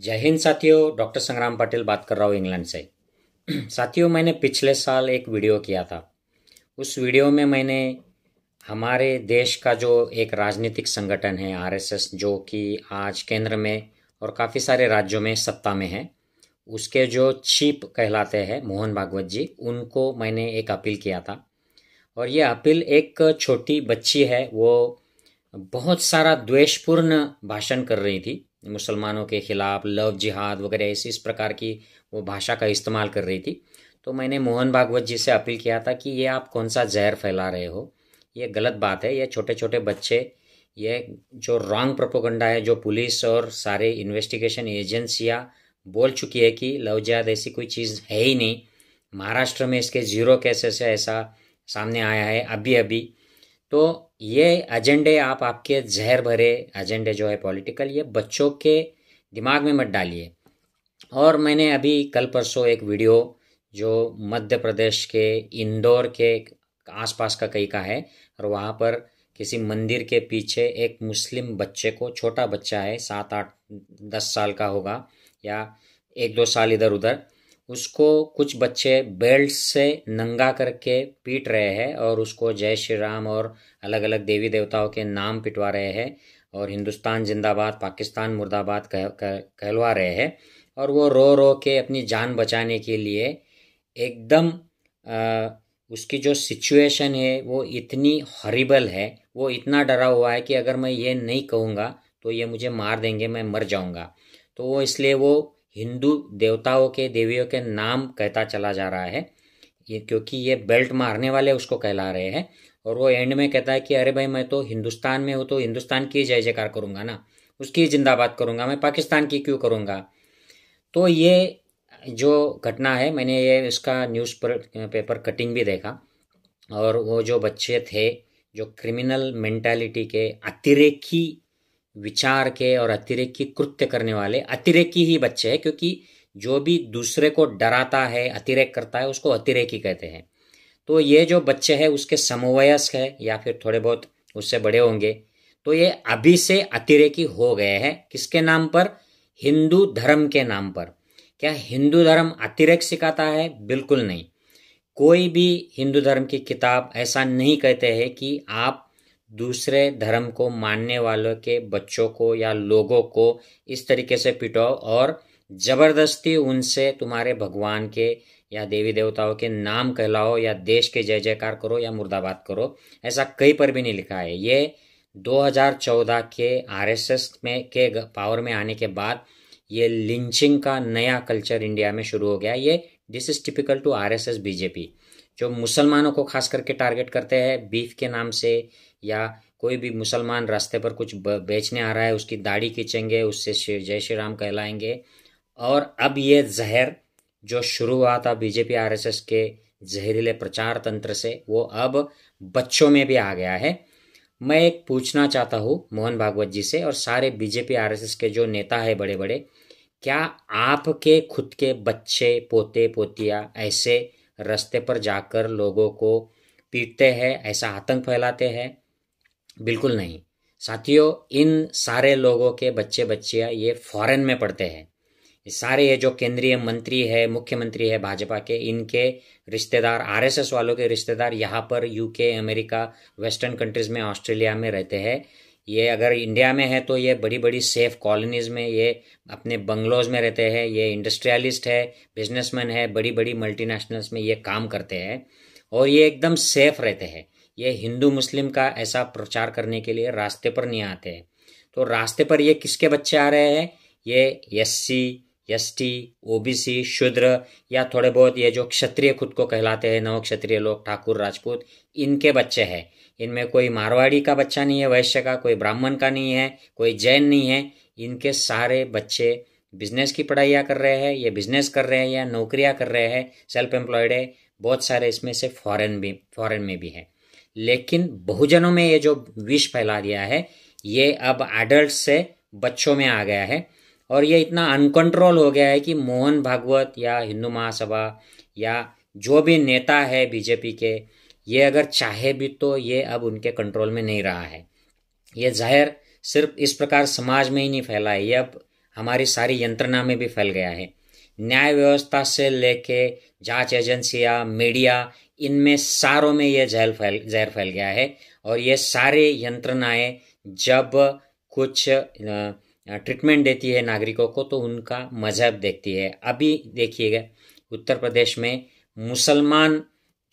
जय हिंद साथियों। डॉक्टर संग्राम पाटिल बात कर रहा हूँ इंग्लैंड से। साथियों, मैंने पिछले साल एक वीडियो किया था। उस वीडियो में मैंने हमारे देश का जो एक राजनीतिक संगठन है आरएसएस, जो कि आज केंद्र में और काफ़ी सारे राज्यों में सत्ता में है, उसके जो चीफ कहलाते हैं मोहन भागवत जी, उनको मैंने एक अपील किया था। और ये अपील एक छोटी बच्ची है, वो बहुत सारा द्वेषपूर्ण भाषण कर रही थी, मुसलमानों के खिलाफ लव जिहाद वगैरह इस प्रकार की वो भाषा का इस्तेमाल कर रही थी। तो मैंने मोहन भागवत जी से अपील किया था कि ये आप कौन सा जहर फैला रहे हो, ये गलत बात है। ये छोटे छोटे बच्चे, ये जो रॉन्ग प्रोपोगंडा है, जो पुलिस और सारे इन्वेस्टिगेशन एजेंसियां बोल चुकी है कि लव जिहाद ऐसी कोई चीज़ है ही नहीं। महाराष्ट्र में इसके 0 केसेस है, ऐसा सामने आया है अभी अभी। तो ये एजेंडे आपके जहर भरे एजेंडे जो है पॉलिटिकल, ये बच्चों के दिमाग में मत डालिए। और मैंने अभी कल परसों एक वीडियो जो मध्य प्रदेश के इंदौर के आसपास का कहीं का है, और वहाँ पर किसी मंदिर के पीछे एक मुस्लिम बच्चे को, छोटा बच्चा है, 7-8-10 साल का होगा या 1-2 साल इधर उधर, उसको कुछ बच्चे बेल्ट से नंगा करके पीट रहे हैं और उसको जय श्री राम और अलग अलग देवी देवताओं के नाम पिटवा रहे हैं और हिंदुस्तान जिंदाबाद पाकिस्तान मुर्दाबाद कहलवा रहे हैं। और वो रो रो के अपनी जान बचाने के लिए एकदम उसकी जो सिचुएशन है वो इतनी हॉरिबल है, वो इतना डरा हुआ है कि अगर मैं ये नहीं कहूँगा तो ये मुझे मार देंगे, मैं मर जाऊँगा। तो वो इसलिए वो हिंदू देवताओं के देवियों के नाम कहता चला जा रहा है, ये क्योंकि ये बेल्ट मारने वाले उसको कहला रहे हैं। और वो एंड में कहता है कि अरे भाई, मैं तो हिंदुस्तान में हूँ तो हिंदुस्तान की जय जयकार करूँगा ना, उसकी जिंदाबाद करूँगा, मैं पाकिस्तान की क्यों करूँगा। तो ये जो घटना है, मैंने ये इसका न्यूज़ पेपर कटिंग भी देखा। और वो जो बच्चे थे, जो क्रिमिनल मेंटालिटी के, अतिरेकी विचार के और अतिरेकी कृत्य करने वाले अतिरेकी ही बच्चे हैं, क्योंकि जो भी दूसरे को डराता है, अतिरेक करता है, उसको अतिरेकी कहते हैं। तो ये जो बच्चे हैं उसके समवयस्क है या फिर थोड़े बहुत उससे बड़े होंगे, तो ये अभी से अतिरेकी हो गए हैं। किसके नाम पर? हिंदू धर्म के नाम पर। क्या हिंदू धर्म अतिरेक सिखाता है? बिल्कुल नहीं। कोई भी हिंदू धर्म की किताब ऐसा नहीं कहते हैं कि आप दूसरे धर्म को मानने वालों के बच्चों को या लोगों को इस तरीके से पिटो और जबरदस्ती उनसे तुम्हारे भगवान के या देवी देवताओं के नाम कहलाओ या देश के जय जयकार करो या मुर्दाबाद करो। ऐसा कहीं पर भी नहीं लिखा है। ये 2014 के आरएसएस में के पावर में आने के बाद ये लिंचिंग का नया कल्चर इंडिया में शुरू हो गया। ये this is typical to RSS BJP, जो मुसलमानों को खास करके टारगेट करते हैं बीफ के नाम से, या कोई भी मुसलमान रास्ते पर कुछ बेचने आ रहा है उसकी दाढ़ी खींचेंगे, उससे जय श्री राम कहलाएंगे। और अब ये जहर जो शुरू हुआ था बीजेपी आरएसएस के जहरीले प्रचार तंत्र से, वो अब बच्चों में भी आ गया है। मैं एक पूछना चाहता हूँ मोहन भागवत जी से और सारे बीजेपी आरएसएस के जो नेता है बड़े बड़े, क्या आपके खुद के बच्चे, पोते पोतियाँ ऐसे रास्ते पर जाकर लोगों को पीटते हैं, ऐसा आतंक फैलाते हैं? बिल्कुल नहीं साथियों। इन सारे लोगों के बच्चे बच्चियाँ ये फॉरेन में पढ़ते हैं। सारे ये जो केंद्रीय मंत्री है, मुख्यमंत्री है भाजपा के, इनके रिश्तेदार, आरएसएस वालों के रिश्तेदार यहाँ पर यूके, अमेरिका, वेस्टर्न कंट्रीज में, ऑस्ट्रेलिया में रहते हैं। ये अगर इंडिया में है तो ये बड़ी बड़ी सेफ कॉलोनीज में, ये अपने बंगलोज में रहते हैं। ये इंडस्ट्रियलिस्ट है, बिजनेसमैन है, बड़ी बड़ी मल्टीनेशनल्स में ये काम करते हैं और ये एकदम सेफ रहते हैं। ये हिंदू मुस्लिम का ऐसा प्रचार करने के लिए रास्ते पर नहीं आते हैं। तो रास्ते पर ये किसके बच्चे आ रहे हैं? ये एससी, एसटी, ओबीसी, शूद्र या थोड़े बहुत ये जो क्षत्रिय खुद को कहलाते हैं, नव क्षत्रिय लोग, ठाकुर, राजपूत, इनके बच्चे हैं। इनमें कोई मारवाड़ी का बच्चा नहीं है, वैश्य का, कोई ब्राह्मण का नहीं है, कोई जैन नहीं है। इनके सारे बच्चे बिजनेस की पढ़ाइयाँ कर रहे हैं, ये बिजनेस कर रहे हैं या नौकरियाँ कर रहे हैं, सेल्फ एम्प्लॉयड है। बहुत सारे इसमें से फॉरेन में भी है। लेकिन बहुजनों में ये जो विष फैला दिया है, ये अब एडल्ट से बच्चों में आ गया है। और ये इतना अनकंट्रोल हो गया है कि मोहन भागवत या हिंदू महासभा या जो भी नेता है बीजेपी के, ये अगर चाहे भी तो ये अब उनके कंट्रोल में नहीं रहा है। ये जहर सिर्फ इस प्रकार समाज में ही नहीं फैला है, ये अब हमारी सारी यंत्रणा में भी फैल गया है। न्याय व्यवस्था से लेके जांच एजेंसियां, मीडिया, इनमें सारों में ये जहर फैल गया है। और ये सारे यंत्रणाएं जब कुछ ट्रीटमेंट देती है नागरिकों को तो उनका मजहब देखती है। अभी देखिएगा उत्तर प्रदेश में मुसलमान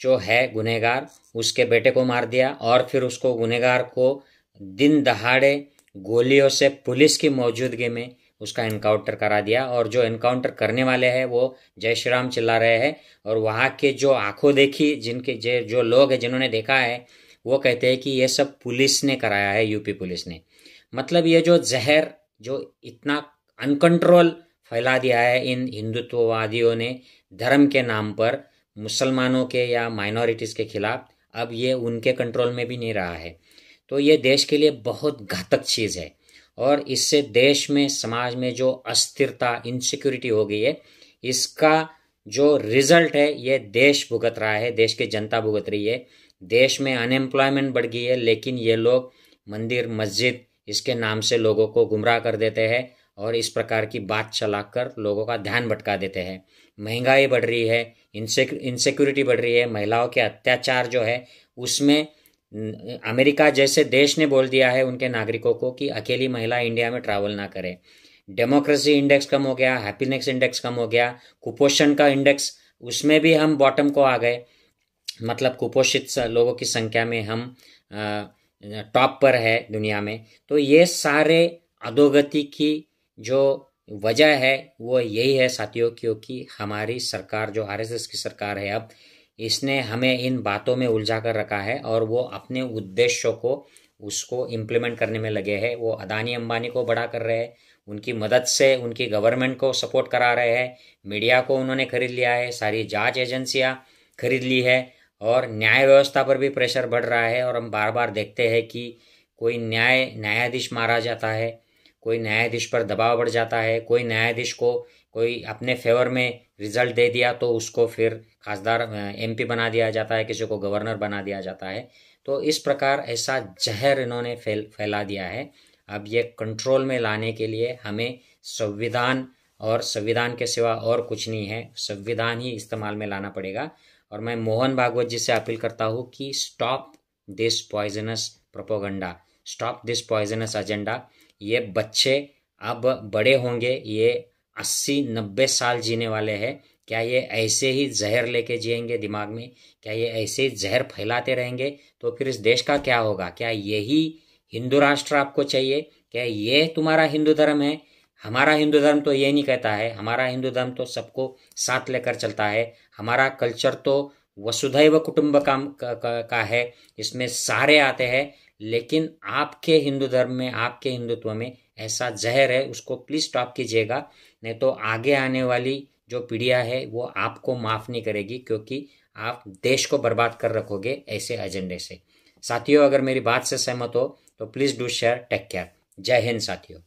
जो है गुनहगार, उसके बेटे को मार दिया और फिर उसको गुनहगार को दिन दहाड़े गोलियों से पुलिस की मौजूदगी में उसका एनकाउंटर करा दिया। और जो एनकाउंटर करने वाले हैं वो जय श्री राम चिल्ला रहे हैं। और वहाँ के जो आंखों देखी जिनके जो लोग हैं जिन्होंने देखा है वो कहते हैं कि ये सब पुलिस ने कराया है, यूपी पुलिस ने। मतलब ये जो जहर जो इतना अनकंट्रोल फैला दिया है इन हिंदुत्ववादियों ने धर्म के नाम पर मुसलमानों के या माइनॉरिटीज़ के खिलाफ, अब ये उनके कंट्रोल में भी नहीं रहा है। तो ये देश के लिए बहुत घातक चीज़ है। और इससे देश में, समाज में जो अस्थिरता, इनसिक्योरिटी हो गई है, इसका जो रिजल्ट है ये देश भुगत रहा है, देश की जनता भुगत रही है। देश में अनएम्प्लॉयमेंट बढ़ गई है, लेकिन ये लोग मंदिर मस्जिद इसके नाम से लोगों को गुमराह कर देते हैं और इस प्रकार की बात चलाकर लोगों का ध्यान भटका देते हैं। महंगाई बढ़ रही है, इनसिक्योरिटी बढ़ रही है, महिलाओं के अत्याचार जो है उसमें अमेरिका जैसे देश ने बोल दिया है उनके नागरिकों को कि अकेली महिला इंडिया में ट्रैवल ना करे। डेमोक्रेसी इंडेक्स कम हो गया, हैप्पीनेस इंडेक्स कम हो गया, कुपोषण का इंडेक्स उसमें भी हम बॉटम को आ गए। मतलब कुपोषित लोगों की संख्या में हम टॉप पर है दुनिया में। तो ये सारे अधोगति की जो वजह है वो यही है साथियों, क्योंकि हमारी सरकार जो आरएसएस की सरकार है अब, इसने हमें इन बातों में उलझा कर रखा है और वो अपने उद्देश्यों को उसको इम्प्लीमेंट करने में लगे हैं। वो अदानी अंबानी को बड़ा कर रहे हैं, उनकी मदद से उनकी गवर्नमेंट को सपोर्ट करा रहे हैं, मीडिया को उन्होंने खरीद लिया है, सारी जांच एजेंसियां खरीद ली है और न्याय व्यवस्था पर भी प्रेशर बढ़ रहा है। और हम बार बार देखते हैं कि कोई न्यायाधीश मारा जाता है, कोई न्यायाधीश पर दबाव बढ़ जाता है, कोई न्यायाधीश को कोई अपने फेवर में रिजल्ट दे दिया तो उसको फिर खासदार एमपी बना दिया जाता है, किसी को गवर्नर बना दिया जाता है। तो इस प्रकार ऐसा जहर इन्होंने फैला दिया है। अब ये कंट्रोल में लाने के लिए हमें संविधान और संविधान के सिवा और कुछ नहीं है, संविधान ही इस्तेमाल में लाना पड़ेगा। और मैं मोहन भागवत जी से अपील करता हूँ कि stop this poisonous propaganda, stop this poisonous agenda. ये बच्चे अब बड़े होंगे, ये 80-90 साल जीने वाले हैं। क्या ये ऐसे ही जहर लेके जिएंगे दिमाग में? क्या ये ऐसे ही जहर फैलाते रहेंगे? तो फिर इस देश का क्या होगा? क्या यही हिंदू राष्ट्र आपको चाहिए? क्या ये तुम्हारा हिंदू धर्म है? हमारा हिंदू धर्म तो ये नहीं कहता है। हमारा हिंदू धर्म तो सबको साथ लेकर चलता है। हमारा कल्चर तो वसुधैव कुटुंबकम का है, इसमें सारे आते हैं। लेकिन आपके हिंदू धर्म में, आपके हिंदुत्व में ऐसा जहर है, उसको प्लीज स्टॉप कीजिएगा, नहीं तो आगे आने वाली जो पीढ़ियां है वो आपको माफ नहीं करेगी, क्योंकि आप देश को बर्बाद कर रखोगे ऐसे एजेंडे से। साथियों, अगर मेरी बात से सहमत हो तो please do share. Take care. जय हिंद साथियों।